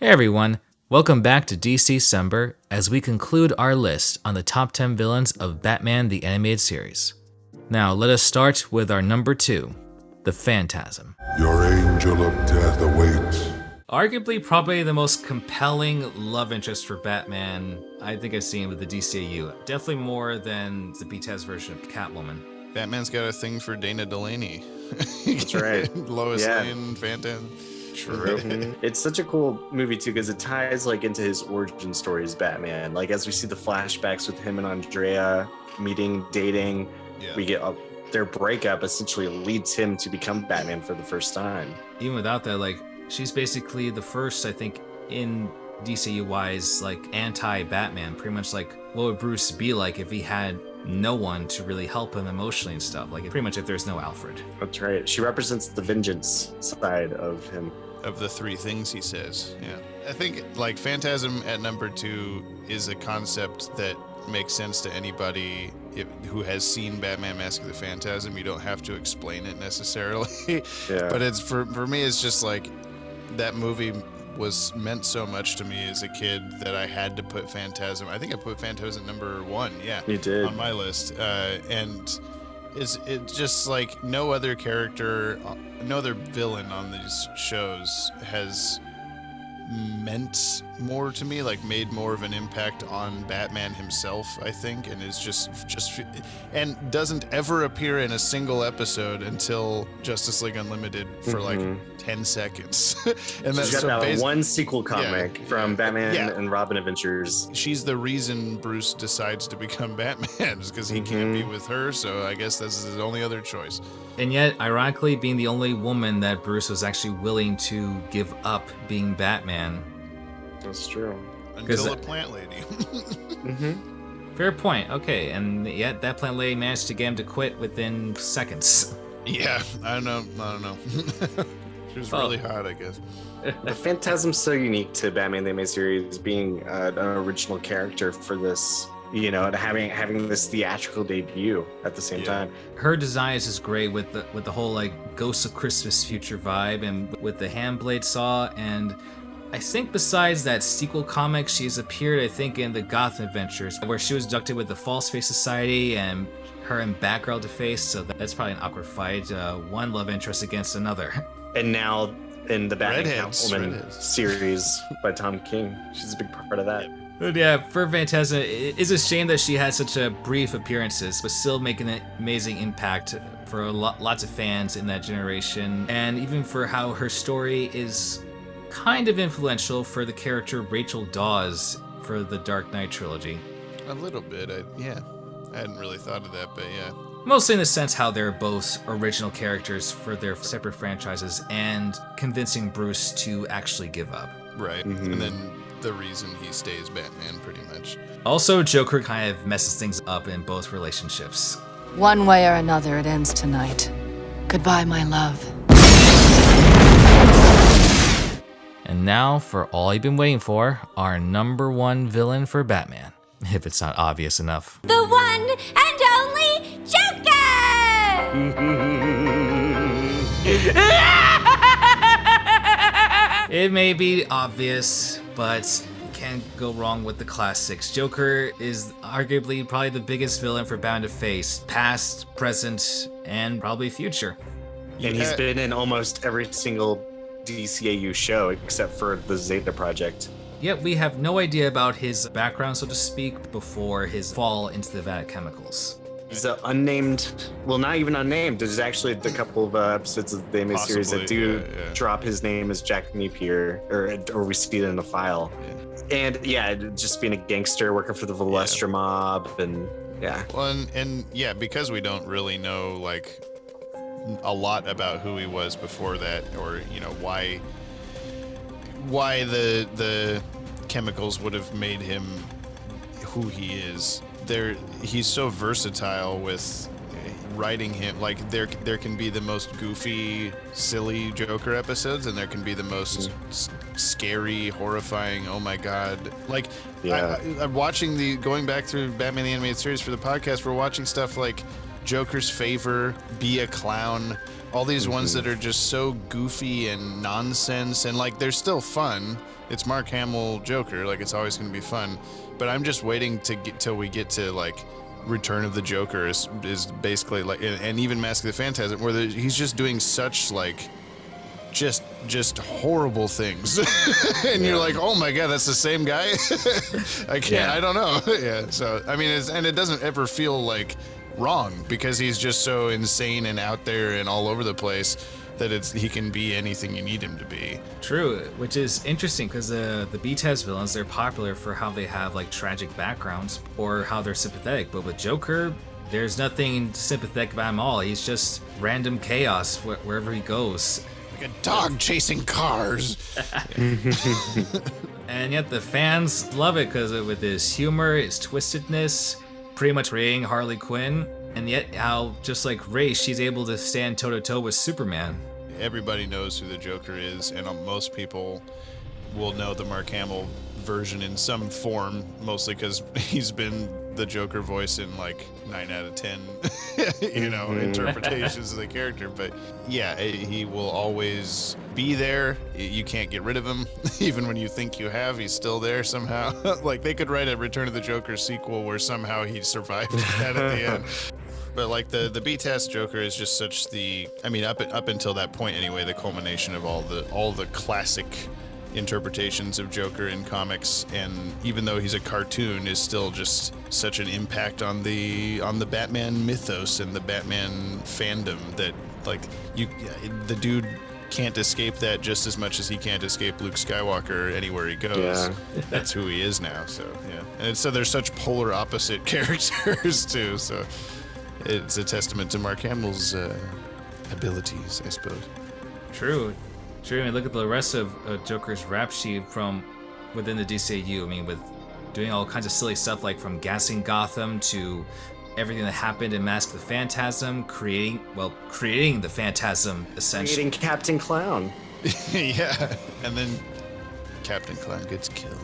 Hey everyone, welcome back to DC-Cember as we conclude our list on the top 10 villains of Batman the Animated Series. Now let us start with our number 2, the Phantasm. Your angel of death awaits. Arguably probably the most compelling love interest for Batman I think I've seen with the DCAU. Definitely more than the BTAS version of Catwoman. Batman's got a thing for Dana Delaney. That's right. Lois Lane, Phantasm. True. It's such a cool movie too because it ties like into his origin story as Batman. Like as we see the flashbacks with him and Andrea meeting, dating, we get their breakup essentially leads him to become Batman for the first time. Even without that, like she's basically the first, I think, in DCU-wise, like anti-Batman. Pretty much like what would Bruce be like if he had no one to really help him emotionally and stuff. Like pretty much if there's no Alfred. That's right. She represents the vengeance side of him. Of the three things he says, yeah. I think like Phantasm at number 2 is a concept that makes sense to anybody who has seen Batman Mask of the Phantasm. You don't have to explain it necessarily. Yeah. But it's for me, it's just like that movie was meant so much to me as a kid that I had to put Phantasm. I think I put Phantasm number 1, yeah. You did. On my list. And it's just like no other character, no other villain on these shows has meant more to me, like made more of an impact on Batman himself, I think, and is just and doesn't ever appear in a single episode until Justice League Unlimited for like 10 seconds. And that's she's got that one sequel comic from Batman and Robin Adventures. She's the reason Bruce decides to become Batman, is because he can't be with her, so I guess that's his only other choice. And yet, ironically, being the only woman that Bruce was actually willing to give up being Batman. That's true. Until a plant lady. Fair point. Okay, and yet that plant lady managed to get him to quit within seconds. Yeah, I don't know. She was really hot, I guess. The Phantasm's so unique to Batman the Animated Series, being an original character for this, you know, and having this theatrical debut at the same time. Her design is just great with the whole like Ghosts of Christmas Future vibe, and with the hand blade saw. And I think besides that sequel comic, she's appeared, I think, in the Gotham Adventures, where she was abducted with the False Face Society and her and Batgirl to face. So that's probably an awkward fight. One love interest against another. And now in the Batman Catwoman series by Tom King, she's a big part of that. But yeah, for Phantasm, it is a shame that she had such a brief appearances, but still making an amazing impact for lots of fans in that generation, and even for how her story is kind of influential for the character Rachel Dawes for the Dark Knight trilogy. A little bit, I hadn't really thought of that, but yeah. Mostly in the sense how they're both original characters for their separate franchises and convincing Bruce to actually give up. Right, and then the reason he stays Batman, pretty much. Also, Joker kind of messes things up in both relationships. One way or another, it ends tonight. Goodbye, my love. And now, for all you've been waiting for, our number 1 villain for Batman, if it's not obvious enough. The one and only Joker! It may be obvious, but you can't go wrong with the classics. Joker is arguably probably the biggest villain for Batman to face, past, present, and probably future. And he's been in almost every single DCAU show except for the Zeta Project. Yet we have no idea about his background, so to speak, before his fall into the vat chemicals. He's an unnamed, well, not even unnamed. There's actually a couple of episodes of the animated series that do drop his name as Jack Napier, or we see it in the file. And just being a gangster, working for the Valestra mob, and Well, and because we don't really know like a lot about who he was before that, or you know why the chemicals would have made him who he is. He's so versatile with writing him. Like there can be the most goofy, silly Joker episodes, and there can be the most scary, horrifying. Oh my god! Like I'm watching going back through Batman the Animated Series for the podcast. We're watching stuff like Joker's Favor, Be a Clown, All these ones that are just so goofy and nonsense, and like they're still fun. It's Mark Hamill Joker, like it's always going to be fun. But I'm just waiting to get till we get to like Return of the Joker is basically like, and even Mask of the Phantasm, where he's just doing such like just horrible things, and you're like, oh my god, that's the same guy. I don't know. Yeah. So I mean, it doesn't ever feel like wrong because he's just so insane and out there and all over the place that he can be anything you need him to be. True, which is interesting because the BTAS villains, they're popular for how they have like tragic backgrounds or how they're sympathetic, but with Joker, there's nothing sympathetic about him at all. He's just random chaos wherever he goes. Like a dog chasing cars. And yet the fans love it because with his humor, his twistedness, pretty much rating Harley Quinn, and yet how, just like Ray, she's able to stand toe-to-toe with Superman. Everybody knows who the Joker is, and most people will know the Mark Hamill version in some form, mostly because he's been the Joker voice in like 9 out of 10, interpretations of the character. But yeah, he will always be there. You can't get rid of him. Even when you think you have, he's still there somehow. Like they could write a Return of the Joker sequel where somehow he survived that at the end. But like the BTAS Joker is just such up until that point anyway, the culmination of all the classic interpretations of Joker in comics, and even though he's a cartoon, is still just such an impact on the Batman mythos and the Batman fandom that like the dude can't escape that just as much as he can't escape Luke Skywalker anywhere he goes. Yeah. That's who he is now. So yeah, and so they're such polar opposite characters too. So it's a testament to Mark Hamill's abilities, I suppose. True. I mean, look at the rest of Joker's rap sheet from within the DCAU. I mean, with doing all kinds of silly stuff like from gassing Gotham to everything that happened in Mask of the Phantasm, creating the Phantasm, essentially. Creating Captain Clown. Yeah, and then Captain Clown gets killed.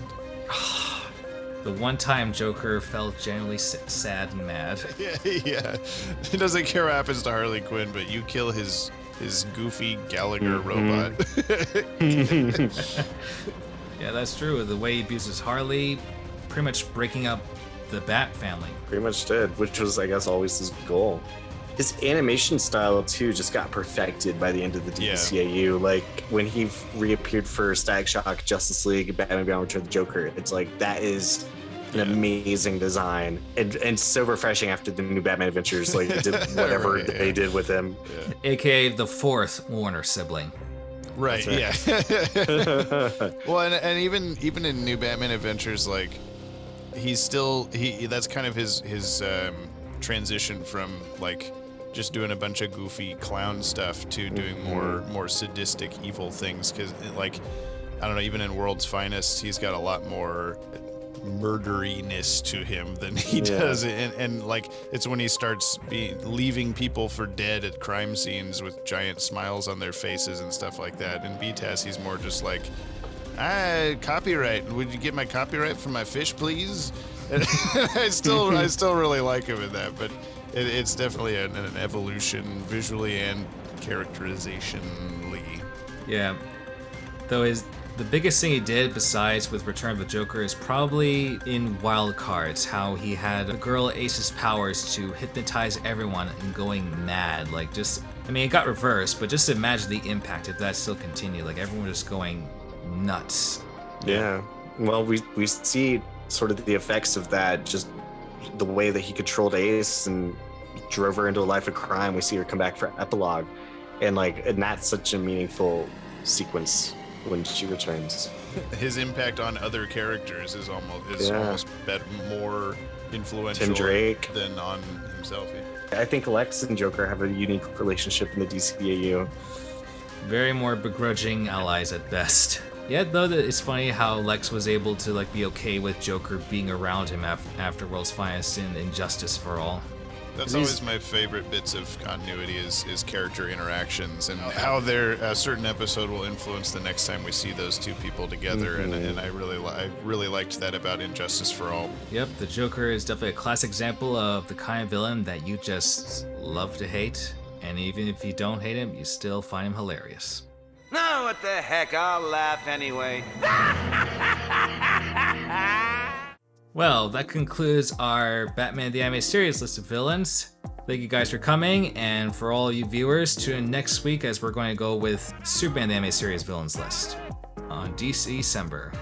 The one time Joker felt genuinely sad and mad. Yeah. He doesn't care what happens to Harley Quinn, but you kill his goofy Gallagher robot. Yeah, that's true. The way he abuses Harley, pretty much breaking up the Bat family. Pretty much did, which was, I guess, always his goal. His animation style, too, just got perfected by the end of the DCAU. Yeah. Like, when he reappeared for Static Shock, Justice League, Batman Beyond Return of the Joker, it's like, that is an amazing design. And so refreshing after the new Batman Adventures, like, did whatever they did with him. Yeah. AKA the fourth Warner sibling. Right, yeah. Well, and even in New Batman Adventures, like, that's kind of his transition from, like, just doing a bunch of goofy clown stuff to doing more sadistic, evil things. Because, like, I don't know, even in World's Finest, he's got a lot more murderiness to him than he does. And like, it's when he starts leaving people for dead at crime scenes with giant smiles on their faces and stuff like that. In BTAS, he's more just like, copyright. Would you get my copyright for my fish, please? And I still really like him in that, but it's definitely an evolution visually and characterizationally. Yeah. Though the biggest thing he did besides with Return of the Joker is probably in Wild Cards, how he had a girl Ace's powers to hypnotize everyone and going mad. Like, just, I mean, it got reversed, but just imagine the impact if that still continued. Like, everyone just going nuts. Yeah. Well, we see sort of the effects of that, just the way that he controlled Ace and drove her into a life of crime. We see her come back for epilogue, and that's such a meaningful sequence when she returns. His impact on other characters is almost more influential Tim Drake than on himself. I think Lex and Joker have a unique relationship in the DCAU. Very more begrudging allies at best. Yeah, though, it's funny how Lex was able to be okay with Joker being around him after World's Finest and Injustice for All. That's always my favorite bits of continuity is character interactions and how a certain episode will influence the next time we see those two people together. Mm-hmm. And I really liked that about Injustice for All. Yep, the Joker is definitely a classic example of the kind of villain that you just love to hate. And even if you don't hate him, you still find him hilarious. No, what the heck, I'll laugh anyway. Well, that concludes our Batman the Anime Series list of villains. Thank you guys for coming, and for all you viewers, tune in next week as we're going to go with Superman the Anime Series villains list on DC-Cember.